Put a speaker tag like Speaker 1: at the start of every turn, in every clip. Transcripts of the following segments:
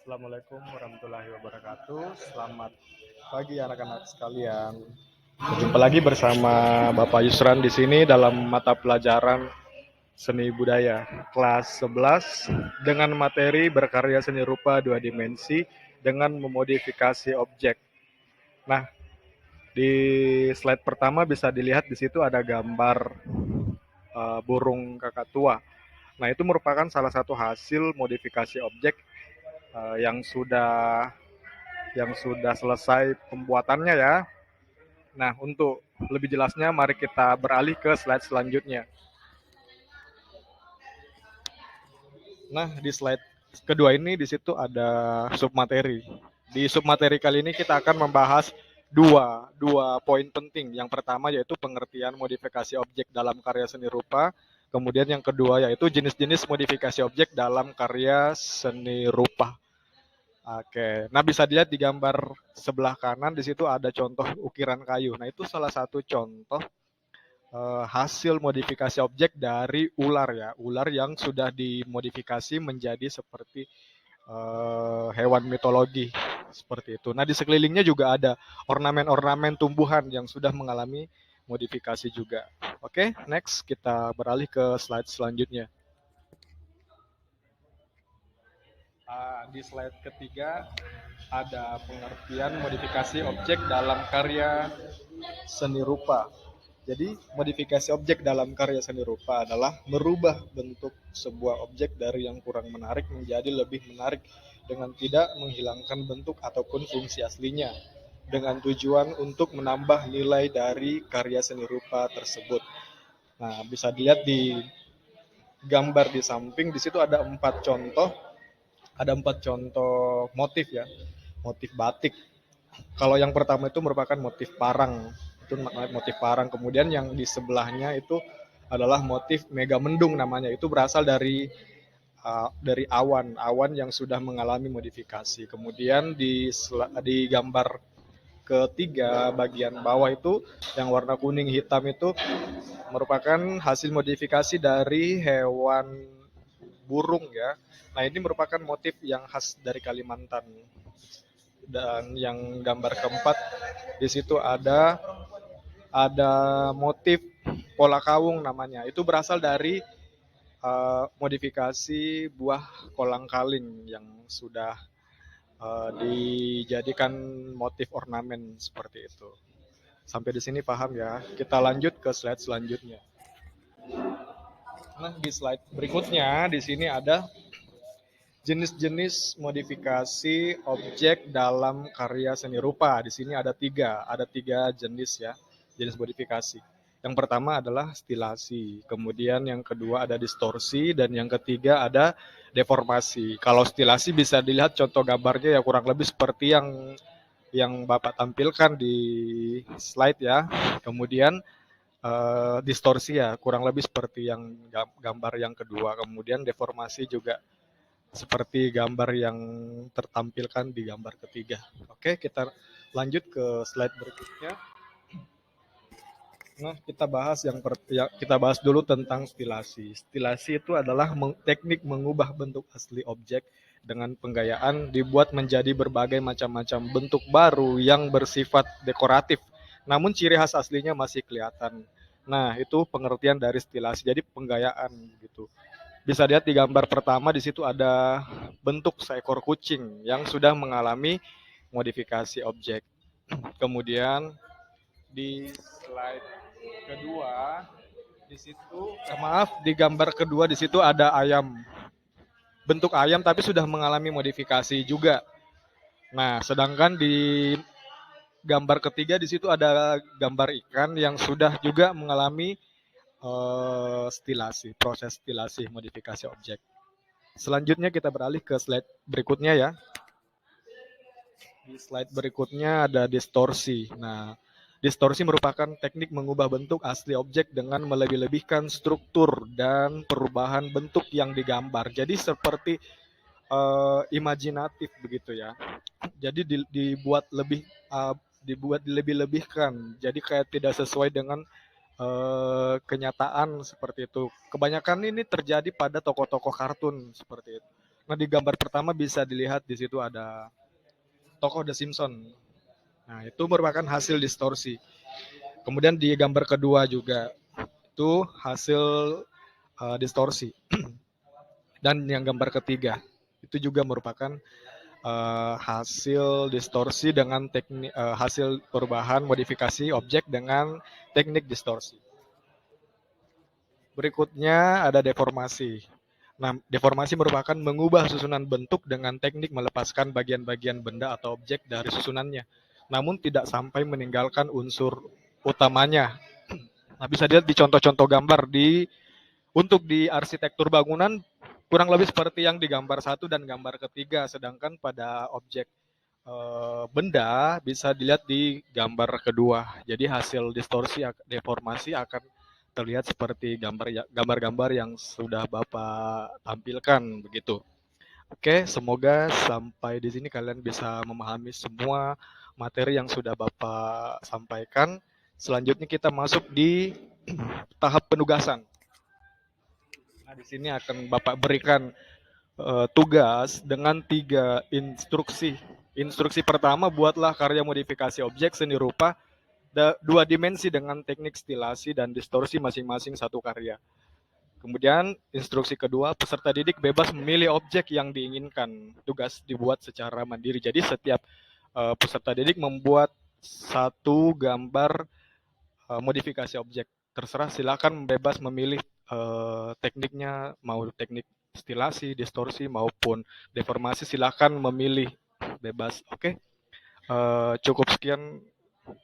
Speaker 1: Assalamualaikum warahmatullahi wabarakatuh. Selamat pagi anak-anak sekalian. Berjumpa lagi bersama Bapak Yusran di sini dalam mata pelajaran Seni Budaya kelas 11 dengan materi berkarya seni rupa dua dimensi dengan memodifikasi objek. Nah, di slide pertama bisa dilihat di situ ada gambar burung kakak tua. Nah, itu merupakan salah satu hasil modifikasi objek yang sudah selesai pembuatannya ya. Nah, untuk lebih jelasnya mari kita beralih ke slide selanjutnya. Nah, di slide kedua ini di situ ada submateri. Di submateri kali ini kita akan membahas dua poin penting. Yang pertama yaitu pengertian modifikasi objek dalam karya seni rupa. Kemudian yang kedua yaitu jenis-jenis modifikasi objek dalam karya seni rupa. Oke, nah bisa dilihat di gambar sebelah kanan di situ ada contoh ukiran kayu. Nah itu salah satu contoh hasil modifikasi objek dari ular ya, ular yang sudah dimodifikasi menjadi seperti hewan mitologi seperti itu. Nah di sekelilingnya juga ada ornamen-ornamen tumbuhan yang sudah mengalami modifikasi juga. Oke, next kita beralih ke slide selanjutnya. Di slide ketiga ada pengertian modifikasi objek dalam karya seni rupa. Jadi, modifikasi objek dalam karya seni rupa adalah merubah bentuk sebuah objek dari yang kurang menarik menjadi lebih menarik dengan tidak menghilangkan bentuk ataupun fungsi aslinya, dengan tujuan untuk menambah nilai dari karya seni rupa tersebut. Nah, bisa dilihat di gambar di samping, di situ ada empat contoh motif ya, motif batik. Kalau yang pertama itu merupakan motif parang, itu motif parang. Kemudian yang di sebelahnya itu adalah motif megamendung namanya. Itu berasal dari awan yang sudah mengalami modifikasi. Kemudian di gambar ketiga bagian bawah itu yang warna kuning hitam itu merupakan hasil modifikasi dari hewan burung ya. Nah ini merupakan motif yang khas dari Kalimantan. Dan yang gambar keempat di situ ada motif pola kawung namanya. Itu berasal dari modifikasi buah kolang kaling yang sudah dijadikan motif ornamen seperti itu. Sampai di sini paham ya. Kita lanjut ke slide selanjutnya. Nah, di slide berikutnya di sini ada jenis-jenis modifikasi objek dalam karya seni rupa. Di sini ada tiga jenis ya, jenis modifikasi. Yang pertama adalah stilasi, kemudian yang kedua ada distorsi, dan yang ketiga ada deformasi. Kalau stilasi bisa dilihat contoh gambarnya ya kurang lebih seperti yang Bapak tampilkan di slide ya. Kemudian distorsi ya kurang lebih seperti yang gambar yang kedua. Kemudian deformasi juga seperti gambar yang tertampilkan di gambar ketiga. Oke, kita lanjut ke slide berikutnya. Nah, kita bahas dulu tentang stilasi. Stilasi itu adalah teknik mengubah bentuk asli objek dengan penggayaan dibuat menjadi berbagai macam-macam bentuk baru yang bersifat dekoratif. Namun ciri khas aslinya masih kelihatan. Nah, itu pengertian dari stilasi. Jadi penggayaan gitu. Bisa lihat di gambar pertama di situ ada bentuk seekor kucing yang sudah mengalami modifikasi objek. Kemudian di slide kedua di situ di gambar kedua di situ ada ayam. Bentuk ayam tapi sudah mengalami modifikasi juga. Nah, sedangkan di gambar ketiga di situ ada gambar ikan yang sudah juga mengalami stilasi, proses stilasi modifikasi objek. Selanjutnya kita beralih ke slide berikutnya ya. Di slide berikutnya ada distorsi. Nah, distorsi merupakan teknik mengubah bentuk asli objek dengan melebih-lebihkan struktur dan perubahan bentuk yang digambar. Jadi seperti imajinatif begitu ya. Jadi dibuat dilebih-lebihkan. Jadi kayak tidak sesuai dengan kenyataan seperti itu. Kebanyakan ini terjadi pada tokoh-tokoh kartun seperti itu. Nah, di gambar pertama bisa dilihat di situ ada tokoh The Simpsons. Nah, itu merupakan hasil distorsi. Kemudian di gambar kedua juga itu hasil distorsi. Dan yang gambar ketiga itu juga merupakan hasil distorsi dengan teknik hasil perubahan modifikasi objek dengan teknik distorsi. Berikutnya ada deformasi. Nah, deformasi merupakan mengubah susunan bentuk dengan teknik melepaskan bagian-bagian benda atau objek dari susunannya, namun tidak sampai meninggalkan unsur utamanya. Nah, bisa dilihat di contoh-contoh gambar untuk di arsitektur bangunan kurang lebih seperti yang di gambar satu dan gambar ketiga, sedangkan pada objek benda bisa dilihat di gambar kedua. Jadi hasil distorsi deformasi akan terlihat seperti gambar-gambar yang sudah Bapak tampilkan begitu. Oke, semoga sampai di sini kalian bisa memahami semua materi yang sudah Bapak sampaikan. Selanjutnya kita masuk di tahap penugasan. Nah, di sini akan Bapak berikan tugas dengan 3 instruksi. Instruksi pertama, buatlah karya modifikasi objek seni rupa 2 dimensi dengan teknik stilasi dan distorsi masing-masing satu karya. Kemudian instruksi kedua, peserta didik bebas memilih objek yang diinginkan. Tugas dibuat secara mandiri. Jadi setiap peserta didik membuat satu gambar modifikasi objek. Terserah, silakan bebas memilih tekniknya, mau teknik stilasi, distorsi maupun deformasi, silakan memilih bebas. Oke, cukup sekian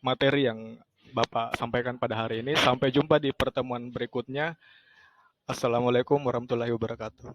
Speaker 1: materi yang Bapak sampaikan pada hari ini. Sampai jumpa di pertemuan berikutnya. Assalamualaikum warahmatullahi wabarakatuh.